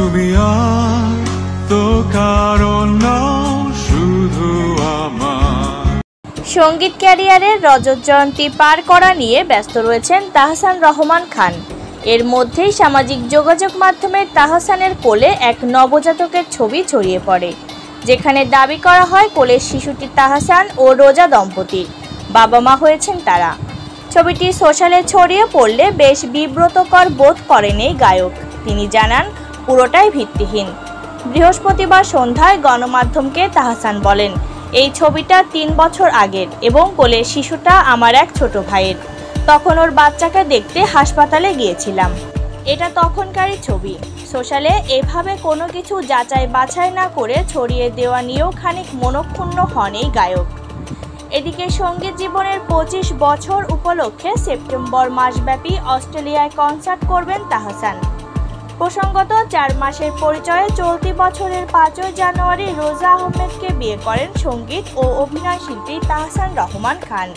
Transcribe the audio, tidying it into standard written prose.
তুমি আর তো কারণ নও, শুধু আমার। সঙ্গীত ক্যারিয়ারের রজত জয়ন্তী পার করা নিয়ে ব্যস্ত রয়েছেন তাহসান রহমান খান। এর মধ্যেই সামাজিক যোগাযোগ মাধ্যমে তাহসানের কোলে এক নবজাতকের ছবি ছড়িয়ে পড়ে, যেখানে দাবি করা হয় কোলের শিশুটি তাহসান ও রোজা দম্পতির বাবা মা হয়েছেন তারা। ছবিটি সোশ্যালে ছড়িয়ে পড়লে বেশ বিব্রতকর বোধ করেন এই গায়ক। তিনি জানান, পুরোটাই ভিত্তিহীন। বৃহস্পতিবার সন্ধ্যায় গণমাধ্যমকে তাহসান বলেন, এই ছবিটা 3 বছর আগের এবং কোলের শিশুটা আমার এক ছোট ভাইয়ের। তখন ওর বাচ্চাকে দেখতে হাসপাতালে গিয়েছিলাম। এটা তখনকারই ছবি। সোশ্যালে এভাবে কোনো কিছু যাচাই বাছাই না করে ছড়িয়ে দেওয়া নিয়েও খানিক মনক্ষুণ্ণ হন এই গায়ক। এদিকে সঙ্গীত জীবনের 25 বছর উপলক্ষে সেপ্টেম্বর মাসব্যাপী অস্ট্রেলিয়ায় কনসার্ট করবেন তাহসান। প্রসঙ্গত, 4 মাসের পরিচয়ে চলতি বছরের 5 জানুয়ারি রোজা আহমেদকে বিয়ে করেন সঙ্গীত ও অভিনয় শিল্পী তাহসান রহমান খান।